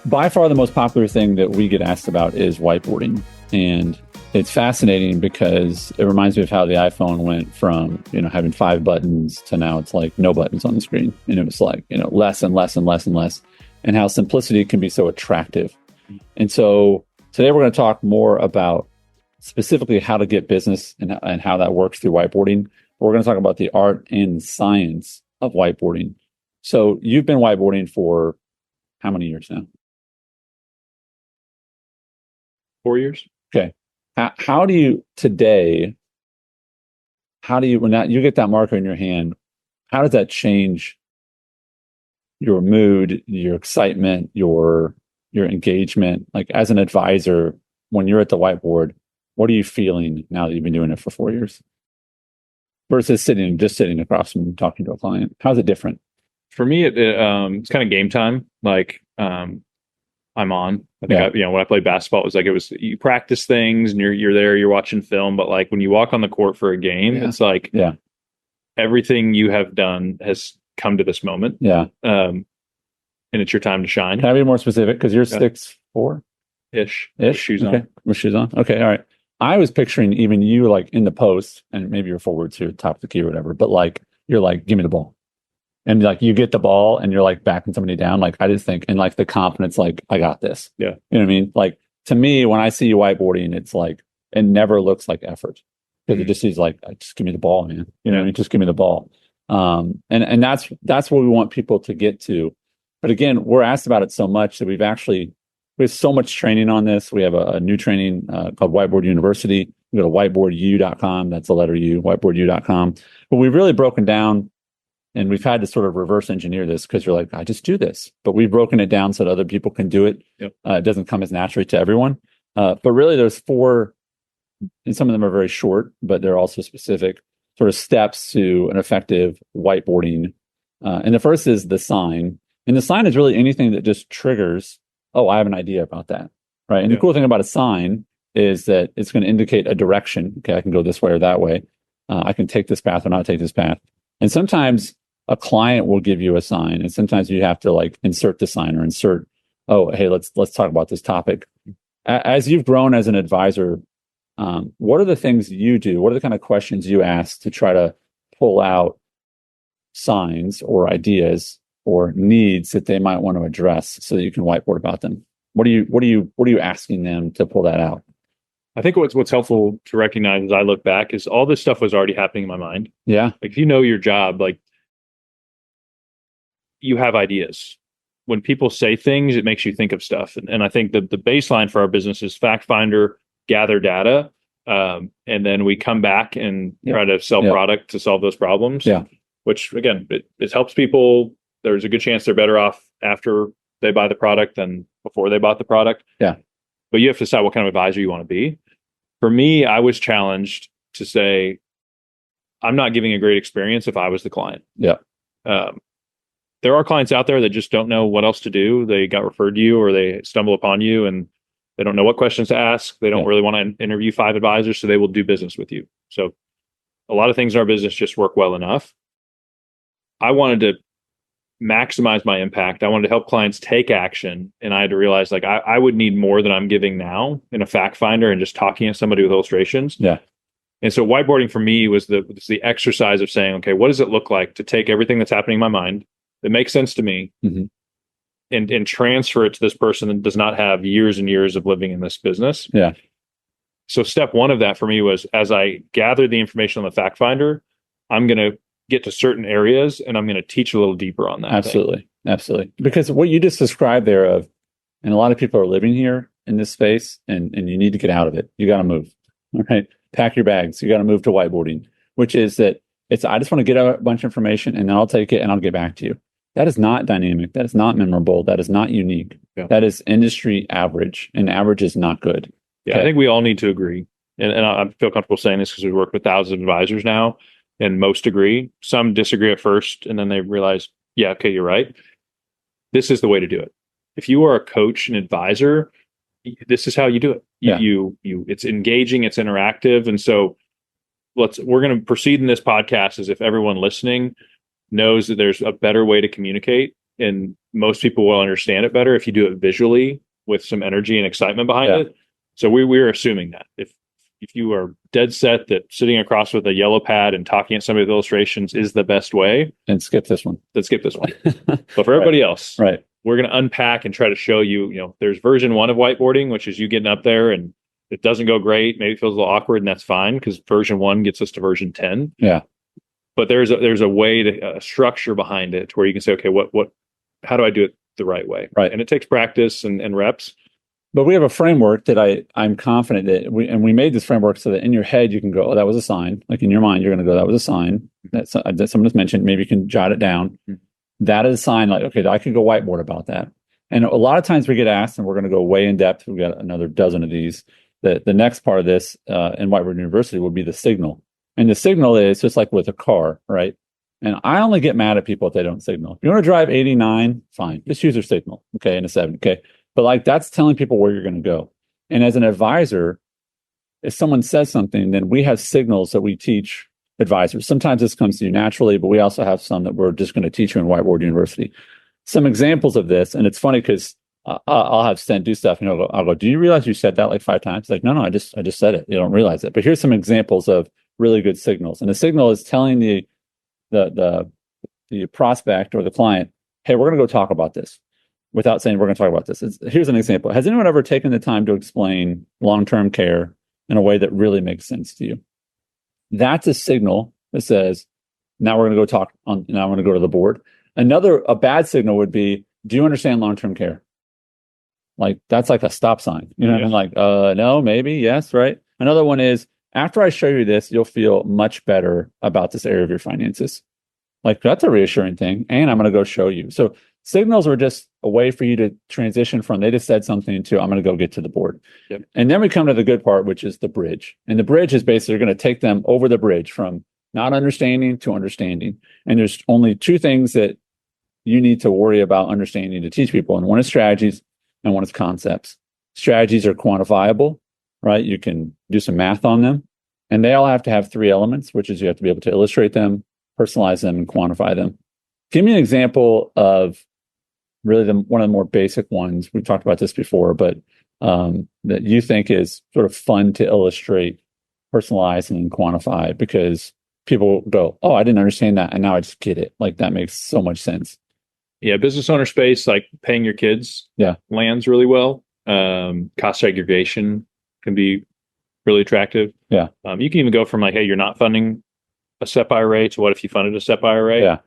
By far the most popular thing that we get asked about is whiteboarding. And it's fascinating because it reminds me of how the iPhone went from, having 5 buttons to now it's like no buttons on the screen. And it was like, less and less and less and less, and how simplicity can be so attractive. And so today we're going to talk more about specifically how to get business and how that works through whiteboarding. We're going to talk about the art and science of whiteboarding. So you've been whiteboarding for how many years now? 4 years. Okay. How do you, when you get that marker in your hand, how does that change your mood, your excitement, your engagement? Like as an advisor, when you're at the whiteboard, what are you feeling now that you've been doing it for 4 years versus sitting across from talking to a client? How's it different? For me, it's kind of game time. Like I'm on. I think when I played basketball, it was you practice things and you're there, you're watching film, but like when you walk on the court for a game, it's like everything you have done has come to this moment. Yeah. And it's your time to shine. Can I be more specific? Because you're 6'4" ish. With shoes on. With shoes on. Okay. All right. I was picturing even you like in the post, and maybe you're forward to top of the key or whatever, but like you're like, give me the ball. And like you get the ball and you're like backing somebody down. Like I just think, and like the confidence, like I got this. Yeah. You know what I mean? Like to me, when I see you whiteboarding, it's like, it never looks like effort. Because it just is like, just give me the ball, man. You know what I mean? Just give me the ball. And that's what we want people to get to. But again, we're asked about it so much that we have so much training on this. We have a new training called Whiteboard University. We go to whiteboardu.com. That's the letter U, whiteboardu.com. But we've really broken down, and we've had to sort of reverse engineer this because you're like, I just do this. But we've broken it down so that other people can do it. Yep. It doesn't come as naturally to everyone. But really there's 4, and some of them are very short, but they're also specific sort of steps to an effective whiteboarding. And the first is the sign. And the sign is really anything that just triggers, oh, I have an idea about that. Right. And the cool thing about a sign is that it's going to indicate a direction. Okay, I can go this way or that way. I can take this path or not take this path. And sometimes a client will give you a sign, and sometimes you have to like insert the sign or insert, oh, hey, let's talk about this topic. As you've grown as an advisor, what are the things you do? What are the kind of questions you ask to try to pull out signs or ideas or needs that they might want to address so that you can whiteboard about them? What are you asking them to pull that out? I think what's helpful to recognize as I look back is all this stuff was already happening in my mind. Yeah. Like if you know your job, like you have ideas. When people say things, it makes you think of stuff. And I think that the baseline for our business is fact finder, gather data, and then we come back and try to sell product to solve those problems. Yeah. Which again, it helps people. There's a good chance they're better off after they buy the product than before they bought the product. Yeah. But you have to decide what kind of advisor you want to be. For me, I was challenged to say, I'm not giving a great experience if I was the client. Yeah. There are clients out there that just don't know what else to do. They got referred to you or they stumble upon you and they don't know what questions to ask. They don't really want to interview 5 advisors, so they will do business with you. So a lot of things in our business just work well enough. I wanted to maximize my impact. I wanted to help clients take action. And I had to realize like I would need more than I'm giving now in a fact finder and just talking to somebody with illustrations. Yeah. And so whiteboarding for me was the exercise of saying, okay, what does it look like to take everything that's happening in my mind that makes sense to me and transfer it to this person that does not have years and years of living in this business. Yeah. So step 1 of that for me was as I gather the information on the fact finder, I'm going to get to certain areas and I'm going to teach a little deeper on that. Absolutely. Absolutely. Because what you just described there and a lot of people are living here in this space and you need to get out of it. You got to move. All right. Pack your bags. You got to move to whiteboarding, which is that I just want to get a bunch of information and then I'll take it and I'll get back to you. That is not dynamic. That is not memorable. That is not unique. Yeah. That is industry average, and average is not good. Yeah. Okay. I think we all need to agree. And I feel comfortable saying this because we work with thousands of advisors now. And most agree. Some disagree at first, and then they realize, yeah, okay, you're right. This is the way to do it. If you are a coach and advisor, this is how you do it. It's engaging, it's interactive, and so we're going to proceed in this podcast as if everyone listening knows that there's a better way to communicate and most people will understand it better if you do it visually with some energy and excitement behind it. So we're assuming that if you are dead set that sitting across with a yellow pad and talking at somebody with illustrations is the best way, then skip this one. But for everybody else, right, we're going to unpack and try to show you, there's version 1 of whiteboarding, which is you getting up there and it doesn't go great. Maybe it feels a little awkward, and that's fine because version 1 gets us to version 10. Yeah. But there's a way to a structure behind it where you can say, okay, how do I do it the right way? Right. And it takes practice and reps. But we have a framework that I'm confident that we made this framework so that in your head you can go, oh, that was a sign. Like in your mind, you're going to go, that was a sign that someone has mentioned. Maybe you can jot it down. Mm-hmm. That is a sign like, okay, I could go whiteboard about that. And a lot of times we get asked, and we're going to go way in depth. We've got another dozen of these. The next part of this in Whiteboard University will be the signal. And the signal is just like with a car, right? And I only get mad at people if they don't signal. If you want to drive 89, fine. Just use your signal, okay, in a 7, okay? But like that's telling people where you're going to go. And as an advisor, if someone says something, then we have signals that we teach advisors. Sometimes this comes to you naturally, but we also have some that we're just going to teach you in Whiteboard University. Some examples of this, and it's funny because I'll have Sten do stuff, and I'll go, do you realize you said that like 5 times? Like, no, I just said it. You don't realize it. But here's some examples of really good signals. And the signal is telling the prospect or the client, hey, we're going to go talk about this, without saying we're going to talk about this. Here's an example. Has anyone ever taken the time to explain long-term care in a way that really makes sense to you? That's a signal that says, now we're going to go talk on, now I'm going to go to the board. A bad signal would be, do you understand long-term care? Like, that's like a stop sign. You know what I mean? Like, no, maybe, yes, right? Another one is, after I show you this, you'll feel much better about this area of your finances. Like, that's a reassuring thing. And I'm going to go show you. So signals are just a way for you to transition from they just said something to I'm going to go get to the board. Yep. And then we come to the good part, which is the bridge. And the bridge is basically going to take them over the bridge from not understanding to understanding. And there's only 2 things that you need to worry about understanding to teach people. And one is strategies and one is concepts. Strategies are quantifiable, right? You can do some math on them. And they all have to have 3 elements, which is you have to be able to illustrate them, personalize them, and quantify them. Give me an example of really one of the more basic ones. We've talked about this before, but that you think is sort of fun to illustrate, personalize, and quantify because people go, oh, I didn't understand that. And now I just get it. Like that makes so much sense. Yeah. Business owner space, like paying your kids lands really well. Cost segregation can be really attractive. Yeah. You can even go from like, hey, you're not funding a SEP IRA to what if you funded a SEP IRA? Yeah.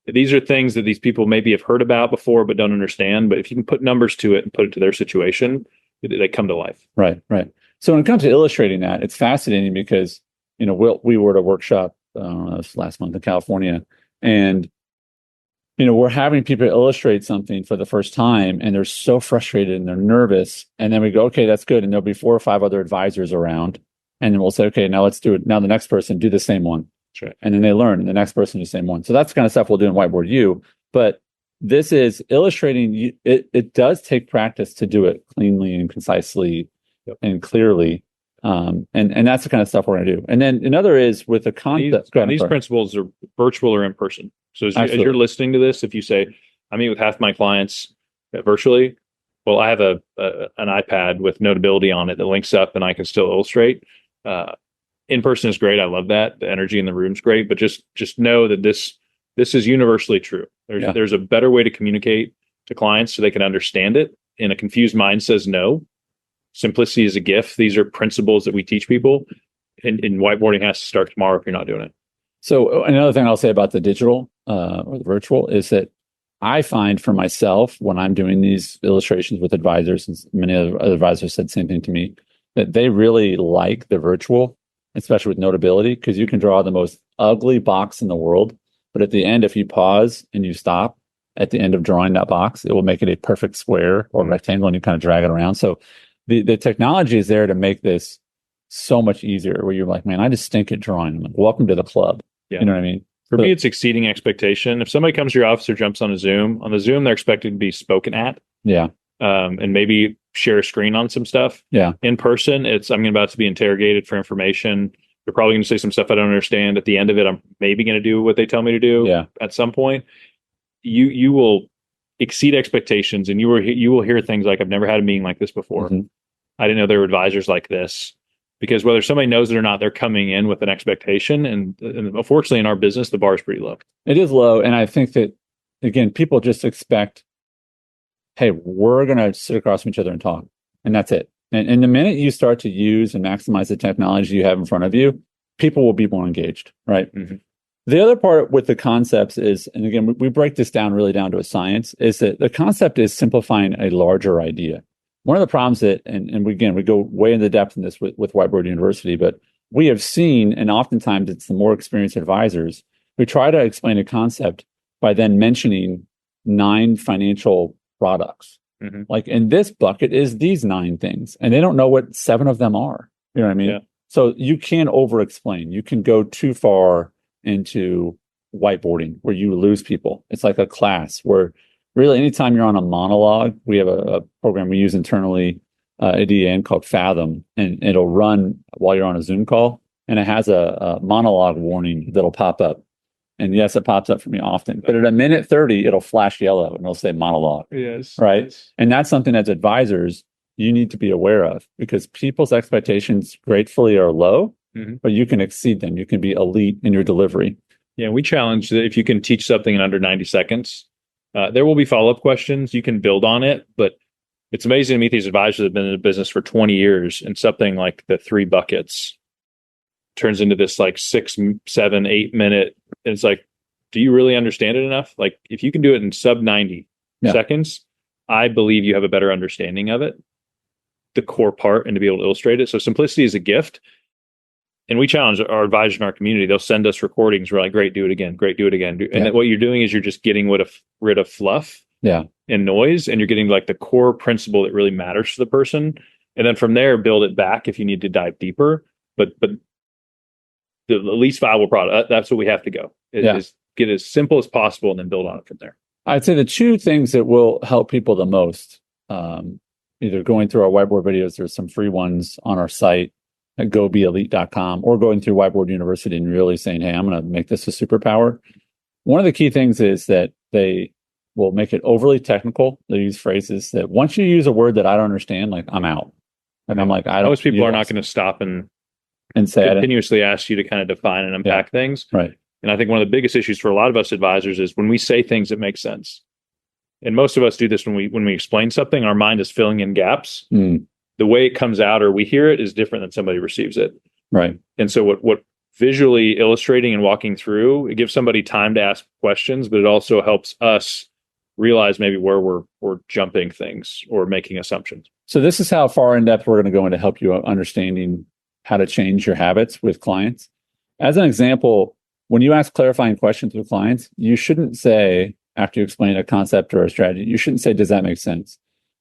These are things that these people maybe have heard about before, but don't understand. But if you can put numbers to it and put it to their situation, they come to life. Right. So when it comes to illustrating that, it's fascinating because, we were at a workshop this last month in California, and, we're having people illustrate something for the first time and they're so frustrated and they're nervous. And then we go, okay, that's good. And there'll be 4 or 5 other advisors around. And then we'll say, okay, now let's do it. Now the next person do the same one. Sure. And then they learn, and the next person do the same one. So that's the kind of stuff we'll do in Whiteboard U. But this is illustrating. It does take practice to do it cleanly and concisely and clearly. And that's the kind of stuff we're going to do. And then another is with the concept. These principles are virtual or in person. So as you're listening to this, if you say, I meet with half my clients virtually, well, I have an iPad with Notability on it that links up and I can still illustrate. In person is great. I love that. The energy in the room is great, but just know that this is universally true. There's a better way to communicate to clients so they can understand it. And a confused mind says no. Simplicity is a gift. These are principles that we teach people. And whiteboarding has to start tomorrow if you're not doing it. So another thing I'll say about the digital or the virtual is that I find for myself when I'm doing these illustrations with advisors, and many other advisors said the same thing to me, that they really like the virtual, especially with Notability, because you can draw the most ugly box in the world. But at the end, if you pause and you stop at the end of drawing that box, it will make it a perfect square or rectangle, and you kind of drag it around. So the technology is there to make this so much easier, where you're like, man, I just stink at drawing. I'm like, welcome to the club. Yeah. You know what I mean? For me, it's exceeding expectation. If somebody comes to your office or jumps on the Zoom, they're expected to be spoken at. Yeah. And maybe share a screen on some stuff. Yeah. In person, I'm about to be interrogated for information. They're probably going to say some stuff I don't understand. At the end of it, I'm maybe going to do what they tell me to do. Yeah. At some point, you will exceed expectations, and you will hear things like, I've never had a meeting like this before. Mm-hmm. I didn't know there were advisors like this. Because whether somebody knows it or not, they're coming in with an expectation. And unfortunately, in our business, the bar is pretty low. It is low. And I think that, again, people just expect, hey, we're going to sit across from each other and talk. And that's it. And the minute you start to use and maximize the technology you have in front of you, people will be more engaged, right? Mm-hmm. The other part with the concepts is, and again, we break this down really down to a science, is that the concept is simplifying a larger idea. One of the problems that, and again, we go way into depth in this with Whiteboard University, but we have seen, and oftentimes it's the more experienced advisors who try to explain a concept by then mentioning 9 financial products. Mm-hmm. Like in this bucket is these 9 things, and they don't know what 7 of them are. You know what I mean? Yeah. So you can over-explain. You can go too far into whiteboarding where you lose people. It's like a class where really anytime you're on a monologue, we have a program we use internally at DN called Fathom, and it'll run while you're on a Zoom call, and it has a monologue warning that'll pop up. And yes, it pops up for me often, but at a minute 30, it'll flash yellow and it'll say monologue. Yes. Right. Yes. And that's something as advisors, you need to be aware of, because people's expectations gratefully are low, mm-hmm. but you can exceed them. You can be elite in your delivery. Yeah. We challenge that if you can teach something in under 90 seconds, there will be follow-up questions. You can build on it, but it's amazing to meet these advisors that have been in the business for 20 years, and something like the 3 buckets turns into this like 6, 7, 8 minute. And it's like, do you really understand it enough? Like if you can do it in sub 90 seconds, I believe you have a better understanding of it, the core part, and to be able to illustrate it. So simplicity is a gift. And we challenge our advisors in our community. They'll send us recordings. We're like, great, do it again. Great, do it again. And then what you're doing is you're just getting rid of fluff and noise, and you're getting like the core principle that really matters to the person. And then from there, build it back if you need to dive deeper. But the least viable product, that's what we have to go, is get as simple as possible and then build on it from there. I'd say the 2 things that will help people the most, either going through our whiteboard videos, there's some free ones on our site at gobeelite.com, or going through Whiteboard University and really saying, hey, I'm going to make this a superpower. One of the key things is that they will make it overly technical. They use phrases that once you use a word that I don't understand, like I'm out. And I'm like, most people are not going to stop and say continuously ask you to kind of define and unpack things. Right. And I think one of the biggest issues for a lot of us advisors is when we say things that make sense. And most of us do this when we explain something, our mind is filling in gaps. The way it comes out or we hear it is different than somebody receives it. Right. And so what visually illustrating and walking through, it gives somebody time to ask questions, but it also helps us realize maybe where we're jumping things or making assumptions. So this is how far in depth we're going to go in to help you understanding how to change your habits with clients. As an example, when you ask clarifying questions with clients, you shouldn't say, after you explain a concept or a strategy, you shouldn't say, does that make sense?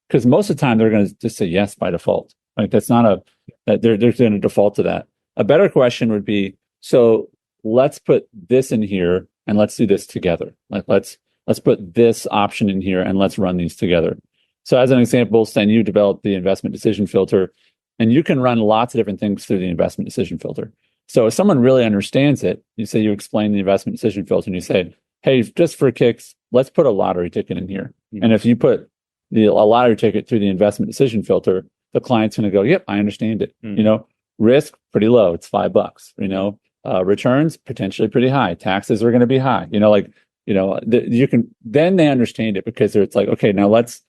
Because most of the time they're going to just say yes by default. Like that's not they're going to default to that. A better question would be, so let's put this in here and let's do this together. Like let's put this option in here and let's run these together. So as an example, Sten, you developed the investment decision filter, and you can run lots of different things through the investment decision filter. So if someone really understands it, you explain the investment decision filter and you say, hey, just for kicks, let's put a lottery ticket in here. Mm-hmm. And if you put a lottery ticket through the investment decision filter, the client's going to go, yep, I understand it. Mm-hmm. Risk, pretty low. It's $5. Returns, potentially pretty high. Taxes are going to be high. You can, then they understand it because it's like, okay, now let's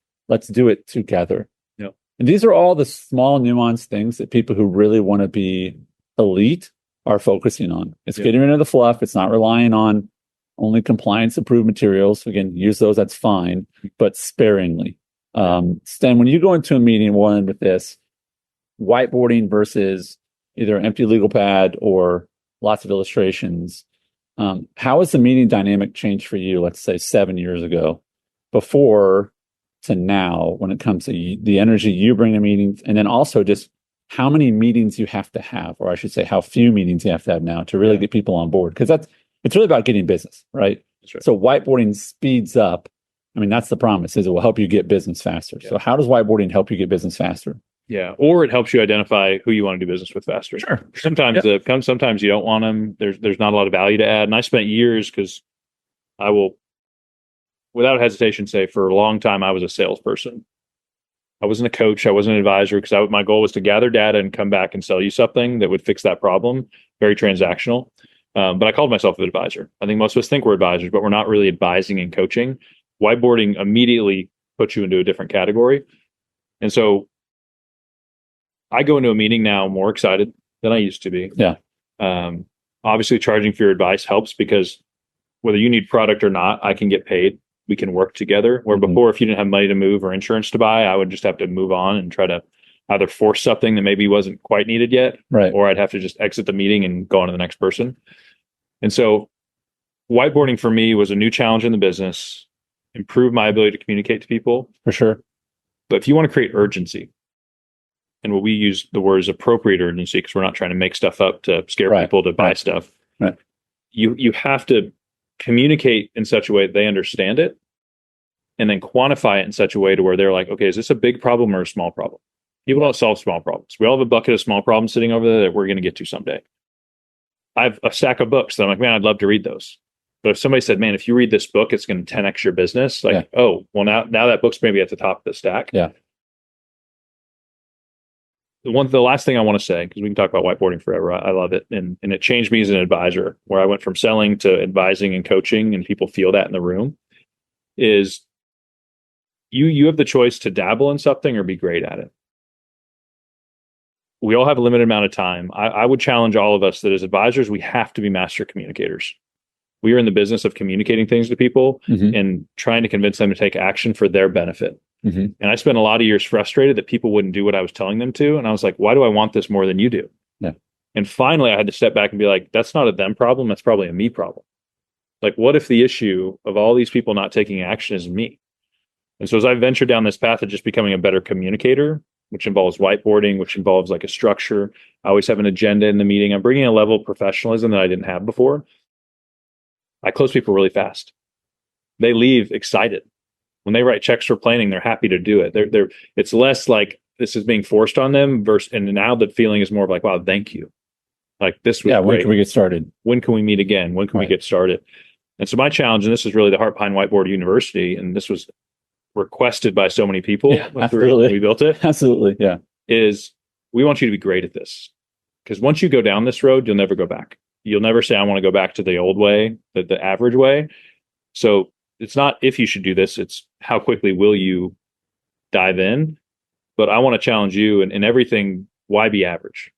do it together. Yep. And these are all the small nuanced things that people who really want to be elite are focusing on. It's getting rid of the fluff. It's not relying on only compliance approved materials. Again, use those, that's fine, but sparingly. Sten, when you go into a meeting, one with this whiteboarding versus either an empty legal pad or lots of illustrations, how has the meeting dynamic changed for you, let's say 7 years ago, before to now, when it comes to the energy you bring to meetings, and then also just how many meetings you have to have, or I should say how few meetings you have to have now to really get people on board? Because it's really about getting business, right? Right. So whiteboarding speeds up. I mean, that's the promise, is it will help you get business faster. Yeah. So how does whiteboarding help you get business faster? Yeah. Or it helps you identify who you want to do business with faster. Sure. Sometimes sometimes you don't want them. There's not a lot of value to add. And I spent years, because I will without hesitation say for a long time, I was a salesperson. I wasn't a coach. I wasn't an advisor because my goal was to gather data and come back and sell you something that would fix that problem. Very transactional. But I called myself an advisor. I think most of us think we're advisors, but we're not really advising and coaching. Whiteboarding immediately puts you into a different category. And so I go into a meeting now more excited than I used to be. Yeah. Obviously, charging for your advice helps because whether you need product or not, I can get paid. We can work together. Where before, if you didn't have money to move or insurance to buy, I would just have to move on and try to either force something that maybe wasn't quite needed yet, right, or I'd have to just exit the meeting and go on to the next person. And so whiteboarding for me was a new challenge in the business, improve my ability to communicate to people. For sure. But if you want to create urgency, and what we use the word is appropriate urgency because we're not trying to make stuff up to scare people to buy stuff. Right. You have to communicate in such a way that they understand it and then quantify it in such a way to where they're like, okay, is this a big problem or a small problem? People don't solve small problems. We all have a bucket of small problems sitting over there that we're going to get to someday. I have a stack of books that I'm like, man, I'd love to read those. But if somebody said, man, if you read this book, it's going to 10x your business. Like, oh, well, now that book's maybe at the top of the stack. Yeah. The last thing I want to say, because we can talk about whiteboarding forever. I love it. And it changed me as an advisor, where I went from selling to advising and coaching, and people feel that in the room, is you have the choice to dabble in something or be great at it. We all have a limited amount of time. I would challenge all of us that as advisors, we have to be master communicators. We are in the business of communicating things to people and trying to convince them to take action for their benefit. And I spent a lot of years frustrated that people wouldn't do what I was telling them to. And I was like, why do I want this more than you do? Yeah. And finally, I had to step back and be like, that's not a them problem. That's probably a me problem. Like, what if the issue of all these people not taking action is me? And so as I ventured down this path of just becoming a better communicator, which involves whiteboarding, which involves like a structure, I always have an agenda in the meeting. I'm bringing a level of professionalism that I didn't have before. I close people really fast. They leave excited. When they write checks for planning, they're happy to do it. It's less like this is being forced on them and now the feeling is more of like, wow, thank you. Like this was great. When can we get started? When can we meet again? When can we get started? And so my challenge, and this is really the heart behind Whiteboard University, and this was requested by so many people when we built it. Absolutely. Yeah. Is we want you to be great at this. Because once you go down this road, you'll never go back. You'll never say, I want to go back to the old way, the average way. So it's not if you should do this, it's how quickly will you dive in. But I want to challenge you in everything, why be average?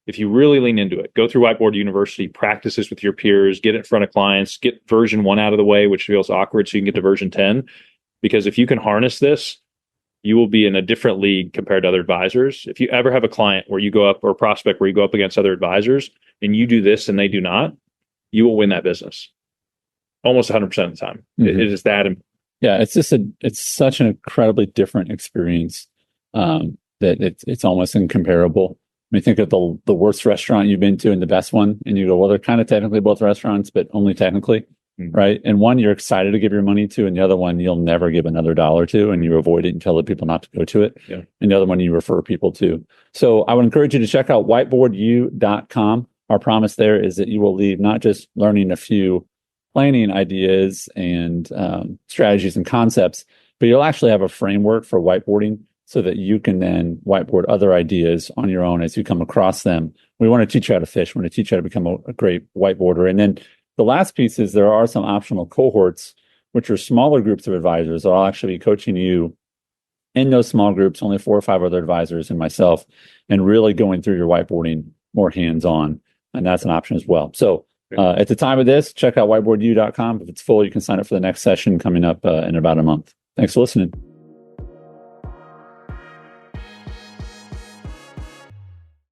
If you really lean into it, go through Whiteboard University, practice this with your peers, get it in front of clients, get version 1 out of the way, which feels awkward, so you can get to version 10. Because if you can harness this, you will be in a different league compared to other advisors. If you ever have a client where you go up, or a prospect where you go up against other advisors and you do this and they do not, you will win that business. Almost 100% of the time. It is that. Yeah, it's such an incredibly different experience that it's almost incomparable. I mean, think of the worst restaurant you've been to and the best one, and you go, well, they're kind of technically both restaurants, but only technically, right? And one you're excited to give your money to, and the other one you'll never give another dollar to, and you avoid it and tell the people not to go to it. Yeah. And the other one you refer people to. So I would encourage you to check out whiteboardu.com. Our promise there is that you will leave not just learning a few planning ideas and strategies and concepts, but you'll actually have a framework for whiteboarding so that you can then whiteboard other ideas on your own as you come across them. We want to teach you how to fish. We want to teach you how to become a great whiteboarder. And then the last piece is there are some optional cohorts, which are smaller groups of advisors. I'll actually be coaching you in those small groups, only 4 or 5 other advisors and myself, and really going through your whiteboarding more hands-on. And that's an option as well. So at the time of this, check out whiteboardu.com. If it's full, you can sign up for the next session coming up in about a month. Thanks for listening.